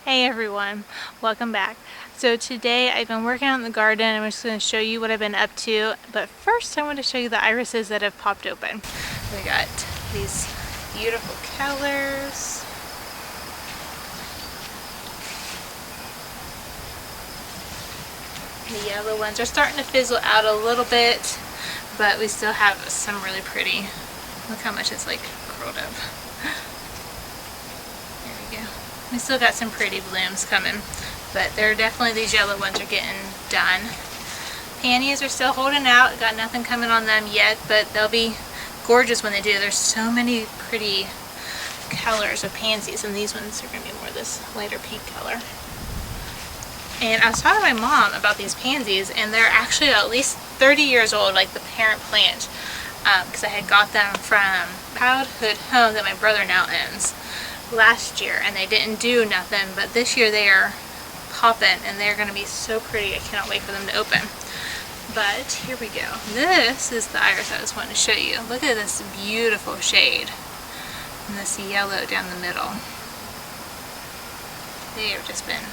Hey everyone, welcome back. So today I've been working on the garden. I'm just going to show you what I've been up to, but first I want to show you the irises that have popped open. We got these beautiful colors. The yellow ones are starting to fizzle out a little bit, but we still have some really pretty. Look how much it's like curled up. We still got some pretty blooms coming, but they're definitely, these yellow ones are getting done. Peonies are still holding out, got nothing coming on them yet, but they'll be gorgeous when they do. There's so many pretty colors of pansies, and these ones are going to be more this lighter pink color. And I was talking to my mom about these pansies, and they're actually at least 30 years old, like the parent plant, because I had got them from childhood home that my brother now owns last year, and they didn't do nothing, but this year they are popping and they're going to be so pretty. I cannot wait for them to open. But here we go. This is the iris I just wanted to show you. Look at this beautiful shade and this yellow down the middle. They have just been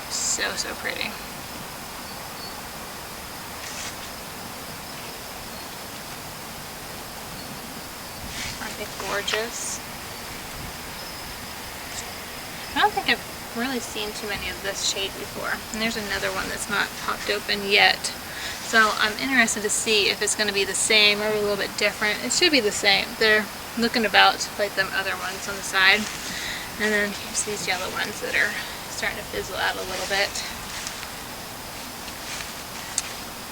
so pretty. Aren't they gorgeous? I don't think I've really seen too many of this shade before. And there's another one that's not popped open yet. So I'm interested to see if it's going to be the same or a little bit different. It should be the same. They're looking about like them other ones on the side. And then here's these yellow ones that are starting to fizzle out a little bit.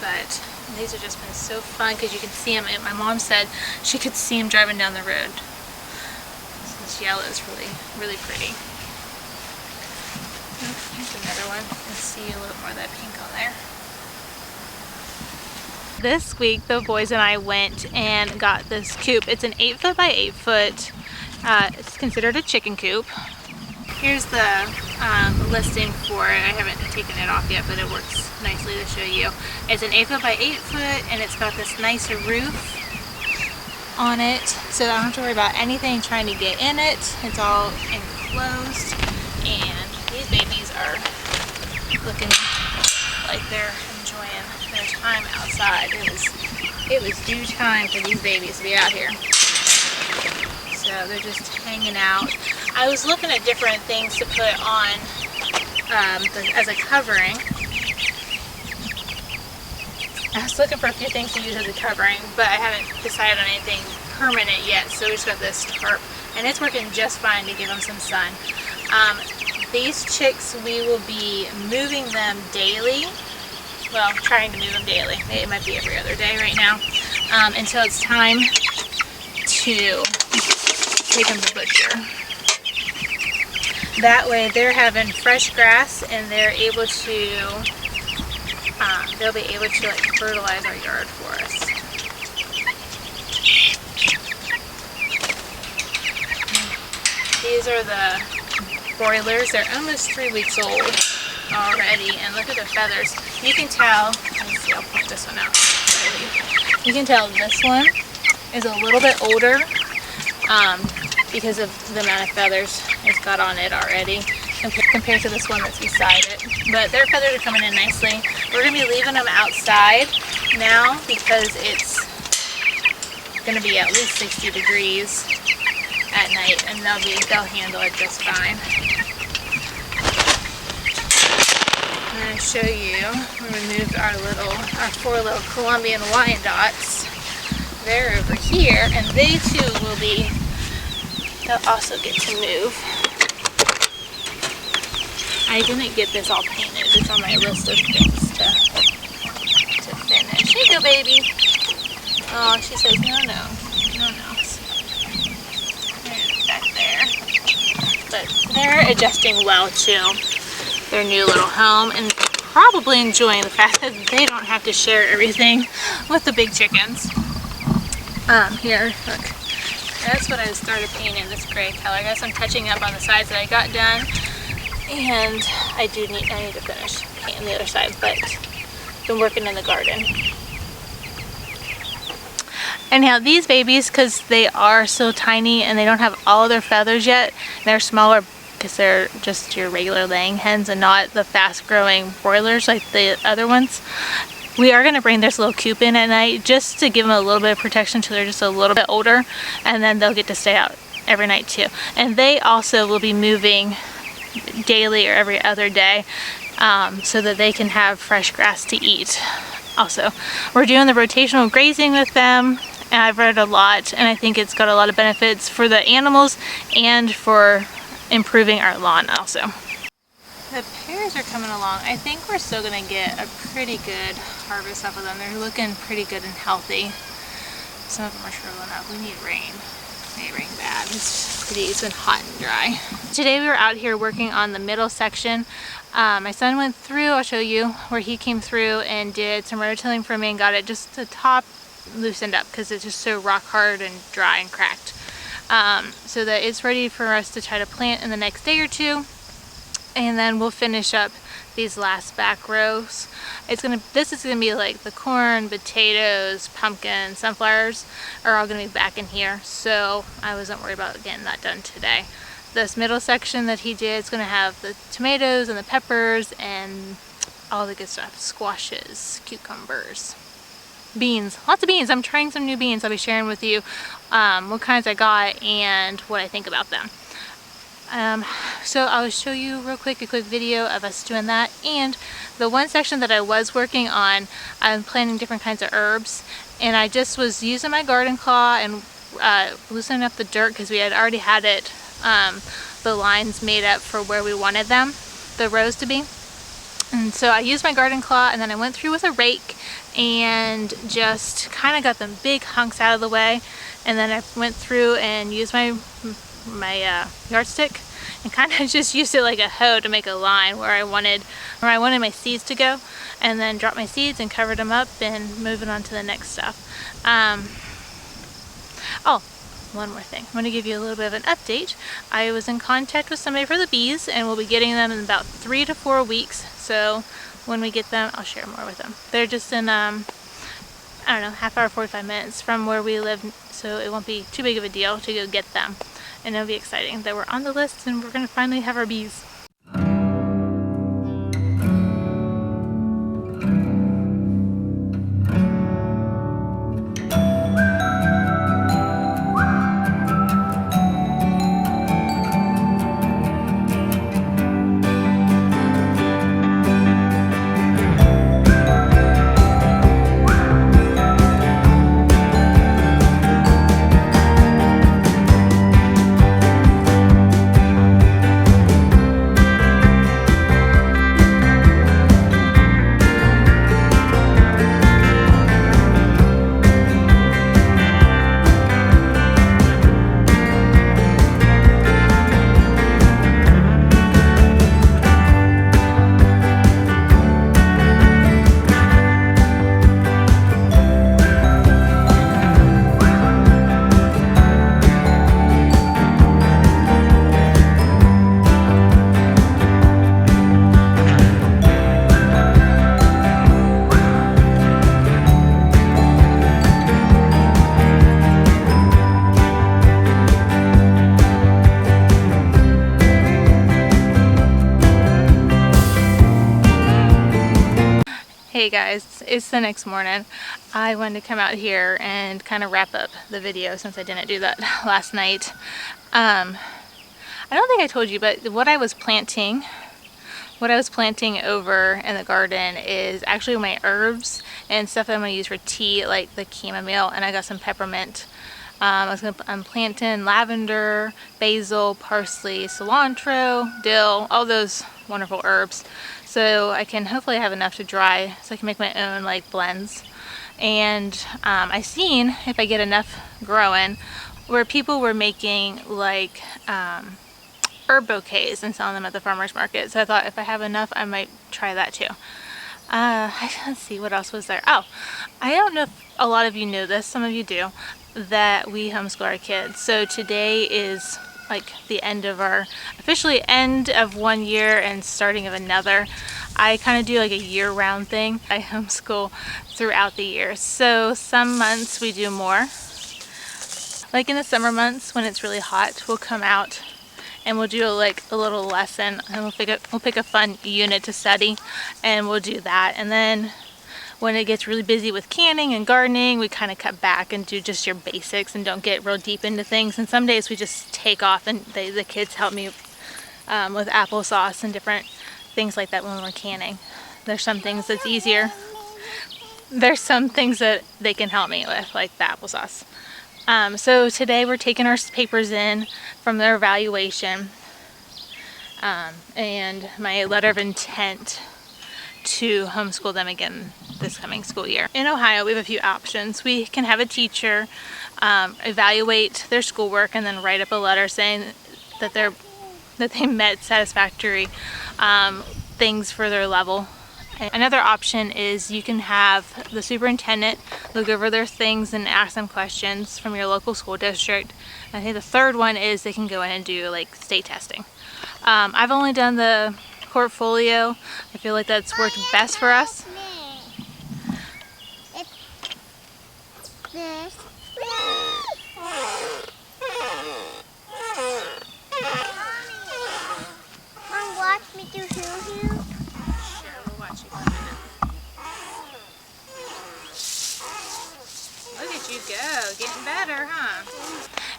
But these have just been so fun because you can see them. My mom said she could see them driving down the road. So this yellow is really pretty. Here's another one. Let's see a little more of that pink on there. This week the boys and I went and got this coop. It's an 8-foot by 8-foot. It's considered a chicken coop. Here's the listing for it. I haven't taken it off yet, but it works nicely to show you. It's an 8-foot by 8-foot, and it's got this nice roof on it, so I don't have to worry about anything trying to get in it. It's all enclosed, and these babies are looking like they're enjoying their time outside. It was due time for these babies to be out here. So they're just hanging out. I was looking at different things to put on as a covering. I was looking for a few things to use as a covering, but I haven't decided on anything permanent yet. So we just got this tarp, and it's working just fine to give them some sun. These chicks, we will be moving them daily. Well, trying to move them daily. It might be every other day right now, until it's time to take them to butcher. That way they're having fresh grass, and they're able to, they'll be able to like fertilize our yard for us. These are the broilers. They're almost 3 weeks old already, and look at the feathers. You can tell, let me see, I'll point this one out. You can tell this one is a little bit older because of the amount of feathers it's got on it already compared to this one that's beside it. But their feathers are coming in nicely. We're going to be leaving them outside now because it's going to be at least 60 degrees at night, and they'll handle it just fine. I'm going to show you, we removed our 4 little Colombian Wyandottes. They're over here, and they too they'll also get to move. I didn't get this all painted. It's on my list of things to finish. Here you go, baby. Oh, she says no. Back there. But they're adjusting well to their new little home and probably enjoying the fact that they don't have to share everything with the big chickens. Here, look. That's what I started painting, this gray color. I got some touching up on the sides that I got done, and I need to finish painting the other sides, but been working in the garden. Anyhow, these babies, because they are so tiny and they don't have all of their feathers yet, they're smaller because they're just your regular laying hens and not the fast growing broilers like the other ones. We are going to bring this little coop in at night just to give them a little bit of protection until they're just a little bit older, and then they'll get to stay out every night too. And they also will be moving daily or every other day, so that they can have fresh grass to eat. Also, we're doing the rotational grazing with them, and I've read a lot, and I think it's got a lot of benefits for the animals and for improving our lawn also. The pears are coming along. I think we're still gonna get a pretty good harvest off of them. They're looking pretty good and healthy. Some of them are shriveling up. We need rain. We need rain bad. It's been hot and dry. Today we were out here working on the middle section. My son went through, I'll show you, where he came through and did some rotilling for me and got it just the top loosened up because it's just so rock hard and dry and cracked. So that it's ready for us to try to plant in the next day or two. And then we'll finish up these last back rows. This is gonna be like the corn, potatoes, pumpkin, sunflowers are all gonna be back in here. So I wasn't worried about getting that done today. This middle section that he did is gonna have the tomatoes and the peppers and all the good stuff. Squashes, cucumbers, beans, lots of beans. I'm trying some new beans. I'll be sharing with you what kinds I got and what I think about them. So I'll show you real quick a quick video of us doing that. And the one section that I was working on, I'm planting different kinds of herbs, and I just was using my garden claw and loosening up the dirt because we had already had it, the lines made up for where we wanted them, the rows to be. And so I used my garden claw, and then I went through with a rake and just kind of got them big hunks out of the way. And then I went through and used my yardstick and kind of just used it like a hoe to make a line where I wanted my seeds to go, and then dropped my seeds and covered them up and moving on to the next stuff. Oh, one more thing. I'm going to give you a little bit of an update. I was in contact with somebody for the bees, and we'll be getting them in about 3 to 4 weeks. So when we get them, I'll share more with them. They're just in, I don't know, half hour, 45 minutes from where we live, so it won't be too big of a deal to go get them. And it'll be exciting that we're on the list and we're going to finally have our bees. Hey guys, it's the next morning. I wanted to come out here and kind of wrap up the video since I didn't do that last night. I don't think I told you, but what I was planting over in the garden is actually my herbs and stuff that I'm going to use for tea, like the chamomile, and I got some peppermint. I'm planting lavender, basil, parsley, cilantro, dill, all those wonderful herbs. So I can hopefully have enough to dry so I can make my own like blends. And I seen, if I get enough growing, where people were making like herb bouquets and selling them at the farmer's market. So I thought if I have enough, I might try that too. Let's see, what else was there? Oh, I don't know if a lot of you know this, some of you do, that we homeschool our kids. So today is like the end of officially end of 1 year and starting of another. I kind of do like a year-round thing. I homeschool throughout the year. So some months we do more. Like in the summer months when it's really hot, we'll come out and we'll do like a little lesson, and we'll pick a fun unit to study, and we'll do that. And then when it gets really busy with canning and gardening, we kind of cut back and do just your basics and don't get real deep into things. And some days we just take off, and the kids help me with applesauce and different things like that when we're canning. There's some things that's easier. There's some things that they can help me with, like the applesauce. So today we're taking our papers in from their evaluation and my letter of intent to homeschool them again this coming school year. In Ohio, we have a few options. We can have a teacher evaluate their schoolwork and then write up a letter saying that they met satisfactory things for their level. Another option is you can have the superintendent look over their things and ask them questions from your local school district. I think the third one is they can go in and do like state testing. I've only done the portfolio. I feel like that's worked best for us. Mom, watch me do hoo-hoo. Sure, we'll watch you for a minute. Look at you go, getting better, huh?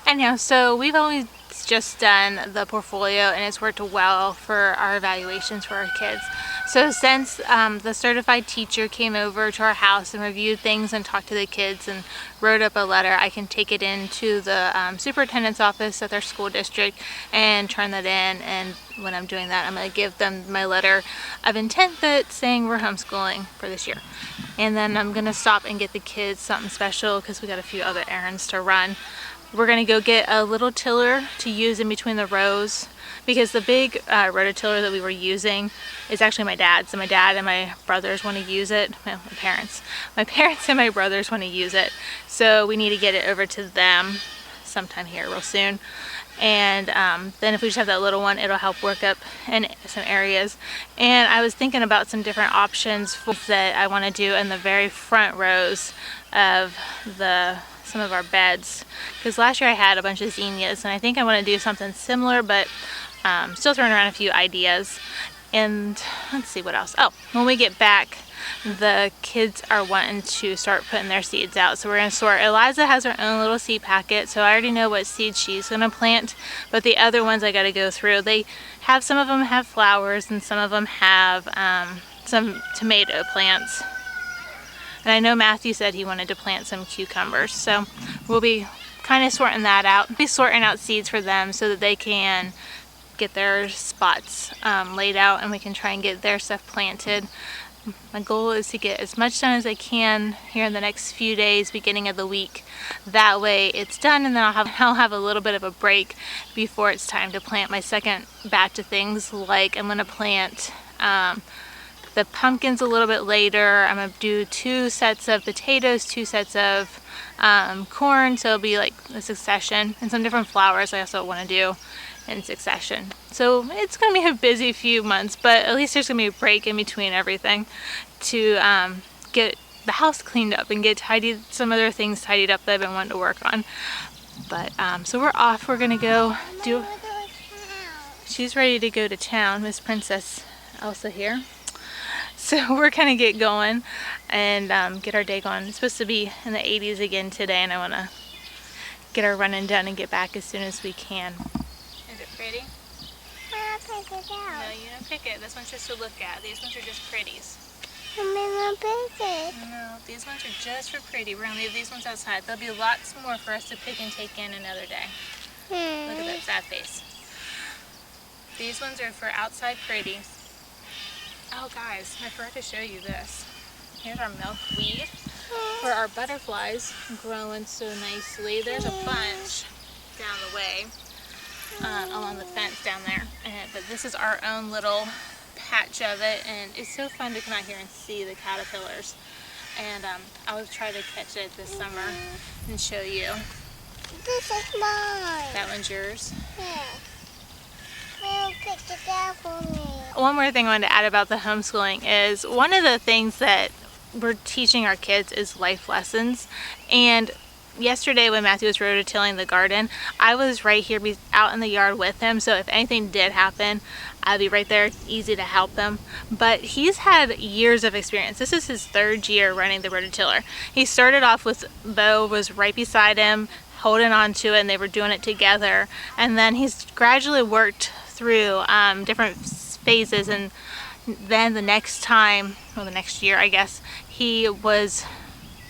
Anyhow, so we've always just done the portfolio, and it's worked well for our evaluations for our kids. So since the certified teacher came over to our house and reviewed things and talked to the kids and wrote up a letter, I can take it into the superintendent's office at their school district and turn that in. And when I'm doing that, I'm going to give them my letter of intent that's saying we're homeschooling for this year. And then I'm going to stop and get the kids something special because we got a few other errands to run. We're going to go get a little tiller to use in between the rows, because the big rototiller that we were using is actually my dad's, and my dad and my brothers want to use it. Well, my parents and my brothers want to use it, so we need to get it over to them sometime here real soon. And then if we just have that little one, it'll help work up in some areas. And I was thinking about some different options that I want to do in the very front rows of some of our beds, because last year I had a bunch of zinnias, and I think I want to do something similar, but still throwing around a few ideas. And let's see what else. Oh, when we get back, the kids are wanting to start putting their seeds out, so we're going to sort. Eliza has her own little seed packet, so I already know what seeds she's going to plant, but the other ones I got to go through. Some of them have flowers, and some of them have some tomato plants. And I know Matthew said he wanted to plant some cucumbers, so we'll be kind of sorting that out. Be sorting out seeds for them so that they can get their spots laid out, and we can try and get their stuff planted. My goal is to get as much done as I can here in the next few days, beginning of the week. That way it's done, and then I'll have a little bit of a break before it's time to plant my second batch of things. Like I'm going to plant the pumpkins a little bit later. I'm going to do 2 sets of potatoes, 2 sets of corn, so it'll be like a succession, and some different flowers I also want to do in succession. So it's going to be a busy few months, but at least there's going to be a break in between everything to get the house cleaned up and get some other things tidied up that I've been wanting to work on. But so we're off. We're going to go do... She's ready to go to town, Miss Princess Elsa here. So we're going to get going and get our day going. It's supposed to be in the 80s again today, and I want to get our running done and get back as soon as we can. Is it pretty? I'll pick it out. No, you don't pick it. This one's just to look at. These ones are just pretties. I'm gonna pick it. No, these ones are just for pretty. We're going to leave these ones outside. There'll be lots more for us to pick and take in another day. Look at that sad face. These ones are for outside pretties. Oh guys, I forgot to show you this. Here's our milkweed for our butterflies growing so nicely. There's a bunch down the way along the fence down there. But this is our own little patch of it, and it's so fun to come out here and see the caterpillars. And I'll try to catch it this summer and show you. This is mine. That one's yours? Yeah. Will pick it out for me. One more thing I wanted to add about the homeschooling is one of the things that we're teaching our kids is life lessons, and yesterday when Matthew was rototilling the garden, I was right here out in the yard with him, so if anything did happen, I'd be right there, easy to help him. But he's had years of experience. This is his 3rd year running the rototiller. He started off with Bo was right beside him, holding on to it, and they were doing it together. And then he's gradually worked through different phases, and then the next time, or the next year I guess, he was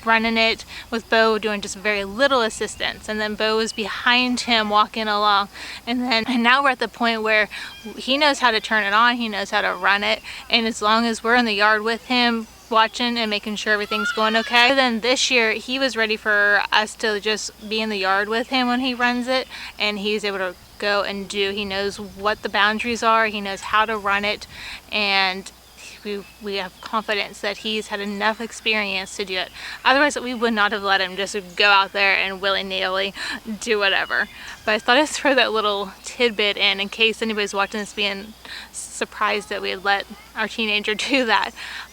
running it with Bo doing just very little assistance, and then Bo was behind him walking along, and now we're at the point where he knows how to turn it on, he knows how to run it, and as long as we're in the yard with him watching and making sure everything's going okay. Then this year he was ready for us to just be in the yard with him when he runs it, and he's able to go and do. He knows what the boundaries are, he knows how to run it, and we have confidence that he's had enough experience to do it. Otherwise, we would not have let him just go out there and willy-nilly do whatever. But I thought I'd throw that little tidbit in case anybody's watching this being surprised that we had let our teenager do that.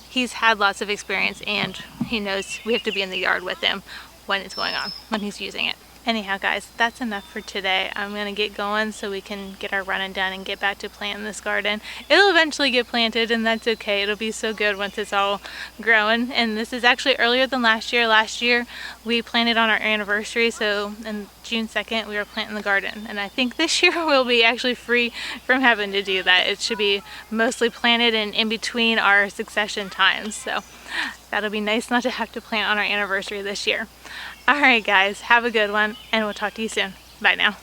He's had lots of experience, and he knows we have to be in the yard with him when it's going on, when he's using it. Anyhow, guys, that's enough for today. I'm gonna get going so we can get our running done and get back to planting this garden. It'll eventually get planted, and that's okay. It'll be so good once it's all growing. And this is actually earlier than last year. Last year we planted on our anniversary, so on June 2nd we were planting the garden. And I think this year we'll be actually free from having to do that. It should be mostly planted and in between our succession times. So that'll be nice not to have to plant on our anniversary this year. Alright guys, have a good one, and we'll talk to you soon. Bye now.